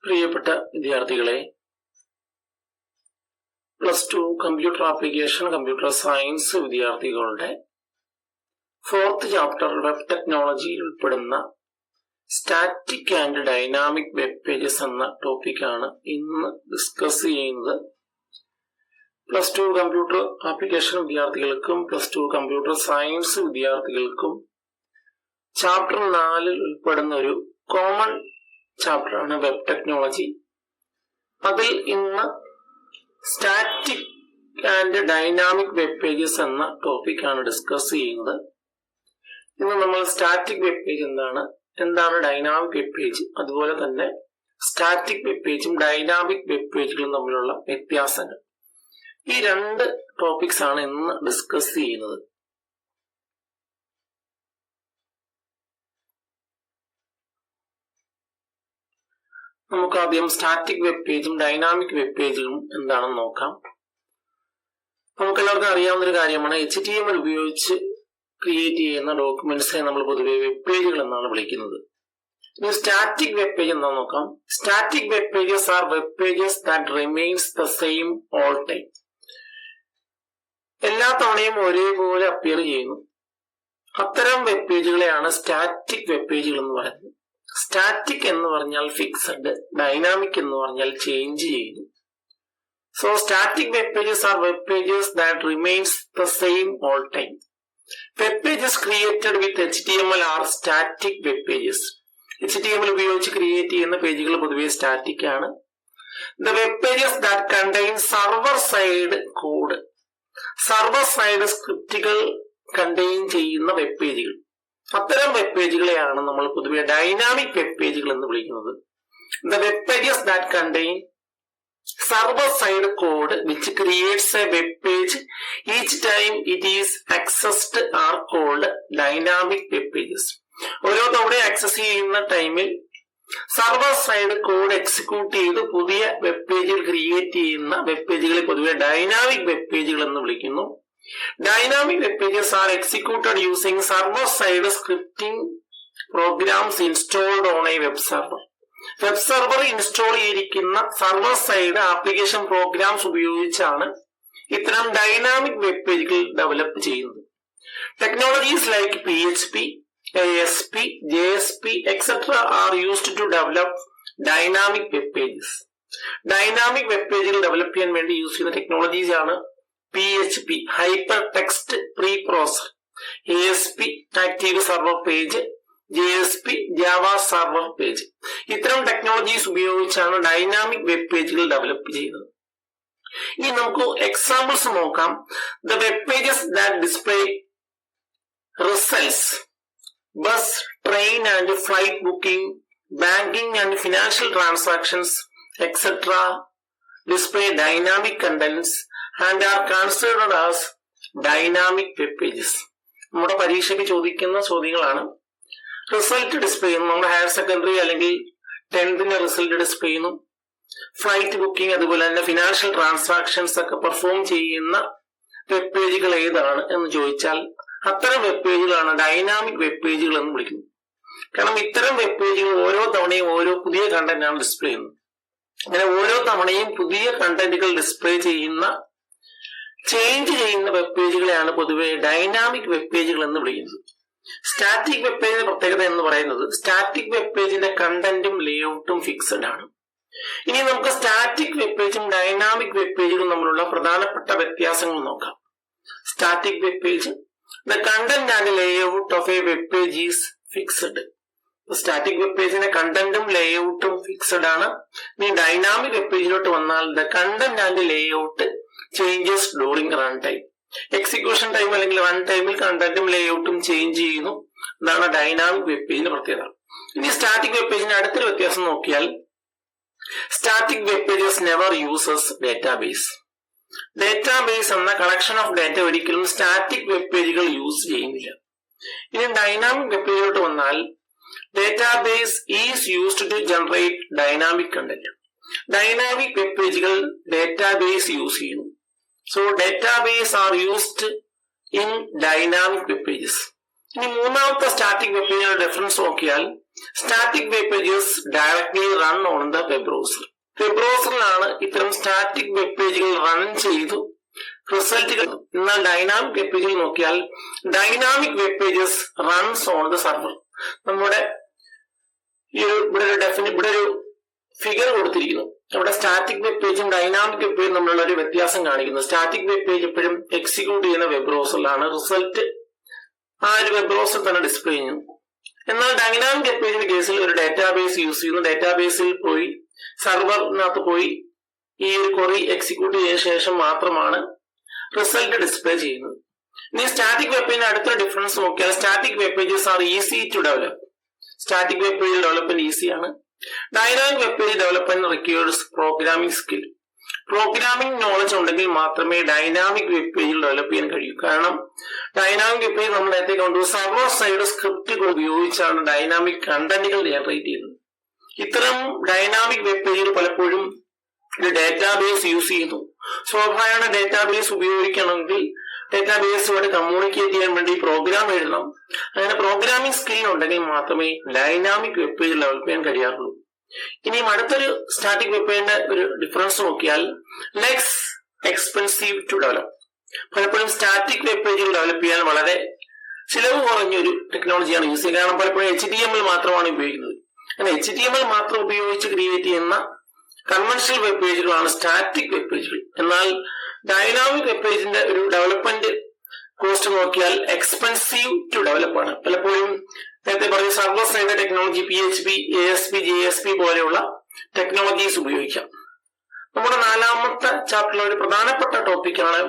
പ്രിയപ്പെട്ട വിദ്യാർത്ഥികളെ, +2 computer application computer science വിദ്യാർത്ഥികളുടെ 4th ചാപ്റ്റർ വെബ് ടെക്നോളജിയിൽ ഉൾപ്പെടുന്ന static and dynamic web pages എന്ന ടോപ്പിക്കാണ് ഇന്ന് ഡിസ്കസ് ചെയ്യുന്നത്. +2 കമ്പ്യൂട്ടർ ആപ്ലിക്കേഷൻ വിദ്യാർത്ഥികൾക്കും +2 കമ്പ്യൂട്ടർ സയൻസ് വിദ്യാർത്ഥികൾക്കും ചാപ്റ്റർ 4 ഉൾപ്പെടുന്ന ഒരു കോമൺ ചാപ്റ്ററാണ് വെബ് ടെക്നോളജി. അതിൽ ഇന്ന് static and dynamic web pages എന്ന ടോപ്പിക്കാണ് ഡിസ്കസ് ചെയ്യുന്നത്. ഇന്ന് നമ്മൾ സ്റ്റാറ്റിക് വെബ് പേജ് എന്താണ് ഡൈനാമിക് വെബ് പേജ്, അതുപോലെ തന്നെ സ്റ്റാറ്റിക് വെബ് പേജും ഡൈനാമിക് വെബ് പേജുകളും തമ്മിലുള്ള വ്യത്യാസങ്ങൾ, ഈ രണ്ട് ടോപ്പിക്സ് ആണ് ഇന്ന് ഡിസ്കസ് ചെയ്യുന്നത്. നമുക്ക് ആദ്യം സ്റ്റാറ്റിക് വെബ് പേജും ഡൈനാമിക് വെബ് പേജുകളും എന്താണെന്ന് നോക്കാം. നമുക്കെല്ലാവർക്കും അറിയാവുന്ന ഒരു കാര്യമാണ്, HTML ഉപയോഗിച്ച് ക്രിയേറ്റ് ചെയ്യുന്ന ഡോക്യുമെന്റ്സിനെ നമ്മൾ പൊതുവെ വെബ് പേജുകൾ എന്നാണ് വിളിക്കുന്നത്. ഇനി സ്റ്റാറ്റിക് വെബ് പേജ് എന്താണെന്ന് നോക്കാം. Static web pages are web pages that remains the same all time. എല്ലാ തവണയും ഒരേപോലെ അപ്പിയർ ചെയ്യുന്നു. അത്തരം വെബ് പേജുകളെയാണ് സ്റ്റാറ്റിക് വെബ് പേജുകൾ എന്ന് പറയുന്നത്. സ്റ്റാറ്റിക് എന്ന് പറഞ്ഞാൽ ഫിക്സഡ്, ഡൈനാമിക് എന്ന് പറഞ്ഞാൽ ചേഞ്ച് ചെയ്യുന്നു. So static web pages are web pages that remains the same all time. Web pages created with HTML are static web pages. HTML ഉപയോഗിച്ച് ക്രിയേറ്റ് ചെയ്യുന്ന പേജുകൾ പൊതുവെ സ്റ്റാറ്റിക് ആണ്. The web pages that contain server side code. Server side സ്ക്രിപ്റ്റുകൾ contain ചെയ്യുന്ന web പേജുകൾ, അത്തരം web പേജുകളെയാണ് നമ്മൾ പൊതുവെ ഡൈനാമിക് വെബ് പേജുകൾ എന്ന് വിളിക്കുന്നത്. The web pages that contain server side code which creates a web page each time it is accessed are called dynamic web pages. ഓരോ തവണ ആക്സസ് ചെയ്യുന്ന ടൈമിൽ സർവർ സൈഡ് കോഡ് എക്സിക്യൂട്ട് ചെയ്ത് പുതിയ വെബ് പേജുകൾ ക്രിയേറ്റ് ചെയ്യുന്ന വെബ് പേജുകളെ പൊതുവെ dynamic web പേജുകൾ എന്ന് വിളിക്കുന്നു. Dynamic web pages are executed using server-side scripting programs installed on a web server. Web server install ചെയ്തിരിക്കുന്ന സർവർ സൈഡ് ആപ്ലിക്കേഷൻ പ്രോഗ്രാംസ് ഉപയോഗിച്ചാണ് ഇത്തരം ഡൈനാമിക് വെബ് പേജുകൾ ഡെവലപ്പ് ചെയ്യുന്നത്. Technologies like PHP, ASP, JSP, etc. are used to develop dynamic web pages. Dynamic web പേജുകൾ develop ചെയ്യാൻ വേണ്ടി use ചെയ്യുന്ന technologies ആണ് PHP, hyper text pre processor, ASP, active server page, JSP, Java server page. ഇത്തരം technologies ഉപയോഗിച്ചാണ് dynamic web പേജുകൾ develop ചെയ്യുന്നത്. ഇനി നമുക്ക് എക്സാമ്പിൾസ് നോക്കാം. The web pages that display results, bus, train and flight booking, banking and financial transactions, etc. display dynamic contents and are considered as dynamic web pages. നമ്മുടെ പരീക്ഷയ്ക്ക് ചോദിക്കുന്ന ചോദ്യങ്ങളാണ്. റിസൾട്ട് ഡിസ്പ്ലേ ചെയ്യുന്നു, നമ്മുടെ ഹയർ സെക്കൻഡറി അല്ലെങ്കിൽ 10th result display ചെയ്യുന്നു. Flight booking, അതുപോലെ തന്നെ ഫിനാൻഷ്യൽ ട്രാൻസാക്ഷൻസ് ഒക്കെ പെർഫോം ചെയ്യുന്ന വെബ് പേജുകൾ ഏതാണ് എന്ന് ചോദിച്ചാൽ അത്തരം വെബ് പേജുകളാണ് ഡൈനാമിക് വെബ് പേജുകൾ എന്ന് വിളിക്കുന്നത്. കാരണം ഇത്തരം വെബ് പേജുകൾ ഓരോ തവണയും ഓരോ പുതിയ കണ്ടന്റ് ആണ് ഡിസ്പ്ലേ ചെയ്യുന്നത്. അങ്ങനെ ഓരോ തവണയും പുതിയ കണ്ടന്റുകൾ ഡിസ്പ്ലേ ചെയ്യുന്ന, ചേഞ്ച് ചെയ്യുന്ന വെബ് പേജുകളെയാണ് പൊതുവെ ഡൈനാമിക് വെബ് പേജുകൾ എന്ന് വിളിക്കുന്നത്. സ്റ്റാറ്റിക് വെബ് പേജിന്റെ പ്രത്യേകത എന്ന് പറയുന്നത് സ്റ്റാറ്റിക് വെബ് പേജിന്റെ കണ്ടന്റും ലേഔട്ടും ഫിക്സഡ് ആണ്. ഇനി നമുക്ക് സ്റ്റാറ്റിക് വെബ് പേജും ഡൈനാമിക് വെബ് പേജുകളും തമ്മിലുള്ള പ്രധാനപ്പെട്ട വ്യത്യാസങ്ങൾ നോക്കാം. Static web page, the content and layout of A web page is fixed. Static web പേജിന്റെ കണ്ടന്റും ലേഔട്ടും ഫിക്സഡ് ആണ്. ഇനി ഡൈനാമിക് വെബ് പേജിലോട്ട് വന്നാൽ the content and layout changes during run time. Execution time അല്ലെങ്കിൽ റൺ ടൈമിൽ കണ്ടന്റും ലേഔട്ടും ചേഞ്ച് ചെയ്യുന്നു. ഇതാണ് ഡൈനാമിക് വെബ് പേജിന്റെ പ്രത്യേകത. ഇനി സ്റ്റാറ്റിക് വെബ് പേജിന്റെ അടുത്തൊരു വ്യത്യാസം നോക്കിയാൽ, static web pages never uses database. Database എന്ന കളക്ഷൻ ഓഫ് ഡാറ്റ ഒരിക്കലും സ്റ്റാറ്റിക് വെബ് പേജുകൾ യൂസ് ചെയ്യുന്നില്ല. ഇനി ഡൈനാമിക് വെബ് പേജിലോട്ട് വന്നാൽ database is used to generate dynamic content. Dynamic web പേജുകൾ database യൂസ് ചെയ്യുന്നു. So database are used in dynamic web pages. ഇനി മൂന്നാമത്തെ സ്റ്റാറ്റിക് വെബ് പേജിന്റെ ഡിഫറൻസ് നോക്കിയാൽ, static web pages directly run on the web browser. Web ബ്രൗസറിലാണ് ഇത്തരം static web പേജുകൾ run ചെയ്തു റിസൾട്ടുകൾ. എന്നാൽ ഡൈനാമിക് വെബ് പേജുകൾ നോക്കിയാൽ dynamic web pages runs on the server. നമ്മുടെ ഇവിടെ ഒരു ഫിഗർ കൊടുത്തിരിക്കുന്നു. അവിടെ സ്റ്റാറ്റിക് വെബ് പേജും ഡൈനാമിക് വെബ് പേജും തമ്മിലുള്ള ഒരു വ്യത്യാസം കാണിക്കുന്നു. സ്റ്റാറ്റിക് വെബ് പേജ് എപ്പോഴും എക്സിക്യൂട്ട് ചെയ്യുന്ന വെബ് ബ്രൗസറിലാണ്, റിസൾട്ട് ആ ഒരു വെബ് ബ്രൗസർ തന്നെ ഡിസ്പ്ലേ ചെയ്യുന്നു. എന്നാൽ ഡൈനാമിക് വെബ് പേജിന്റെ കേസിൽ ഒരു ഡാറ്റാബേസ് യൂസ് ചെയ്യുന്നു. ഡാറ്റാബേസിൽ പോയി സെർവറിനകത്ത് പോയി ഈ ഒരു ക്വറി എക്സിക്യൂട്ട് ചെയ്ത ശേഷം മാത്രമാണ് റിസൾട്ട് ഡിസ്പ്ലേ ചെയ്യുന്നത്. ഇനി സ്റ്റാറ്റിക് വെബ് പേജിന്റെ അടുത്തൊരു ഡിഫറൻസ് നോക്കിയാൽ static web pages are easy to develop. Static web page development ഈസിയാണ്. Dynamic web page development requires programming skill. Programming knowledge ഉണ്ടെങ്കിൽ മാത്രമേ ഡൈനാമിക് വെബ് പേജിൽ ഡെവലപ്പ് ചെയ്യാൻ കഴിയൂ. കാരണം ഡൈനാമിക് വെബ് പേജ് നമ്മൾ നേരത്തെ കണ്ടു, സർവർ സൈഡ് സ്ക്രിപ്റ്റുകൾ ഉപയോഗിച്ചാണ് ഡൈനാമിക് കണ്ടന്റുകൾ ജനറേറ്റ് ചെയ്യുന്നത്. ഇത്തരം ഡൈനാമിക് വെബ് പേജിൽ പലപ്പോഴും ഒരു ഡാറ്റാബേസ് യൂസ് ചെയ്യുന്നു. സ്വാഭാവികമാണ് ഡാറ്റാബേസ് ഉപയോഗിക്കണമെങ്കിൽ ഡാറ്റാബേസുമായിട്ട് കമ്മ്യൂണിക്കേറ്റ് ചെയ്യാൻ വേണ്ടി പ്രോഗ്രാം എഴുതണം. അങ്ങനെ പ്രോഗ്രാമിംഗ് സ്കിൽ ഉണ്ടെങ്കിൽ മാത്രമേ ഡൈനാമിക് വെബ് പേജ് ഡെവലപ്പ് ചെയ്യാൻ കഴിയാറുള്ളൂ. ഇനിയും അടുത്തൊരു സ്റ്റാറ്റിക് വെബ് പേജിന്റെ ഒരു ഡിഫറൻസ് നോക്കിയാൽ ലെസ് എക്സ്പെൻസീവ് ടു ഡെവലപ്പ്. പലപ്പോഴും സ്റ്റാറ്റിക് വെബ് പേജുകൾ ഡെവലപ്പ് ചെയ്യാൻ വളരെ ചിലവ് കുറഞ്ഞൊരു ടെക്നോളജിയാണ് യൂസ് ചെയ്യുന്നത്. കാരണം പലപ്പോഴും HTML മാത്രമാണ് ഉപയോഗിക്കുന്നത്. അങ്ങനെ HTML മാത്രം ഉപയോഗിച്ച് ക്രിയേറ്റ് ചെയ്യുന്ന കൺവെൻഷണൽ വെബ് പേജുകളാണ് സ്റ്റാറ്റിക് വെബ് പേജുകൾ. എന്നാൽ ഡൈനാമിക് വെബ് പേജിന്റെ ഒരു ഡെവലപ്മെന്റ് കോസ്റ്റ് നോക്കിയാൽ എക്സ്പെൻസീവ് ടു ഡെവലപ്പ് ആണ്. പലപ്പോഴും നേരത്തെ പറഞ്ഞ server side technology PHP, ASP, JSP പോലെയുള്ള ടെക്നോളജീസ് ഉപയോഗിക്കാം. നമ്മുടെ 4ാമത്തെ ചാപ്റ്ററിലെ ഒരു പ്രധാനപ്പെട്ട ടോപ്പിക്കാണ്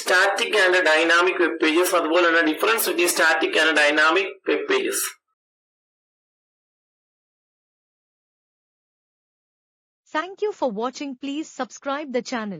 static and dynamic web pages. അതുപോലെ തന്നെ difference between static and dynamic web pages. Thank you for watching. Please subscribe the channel.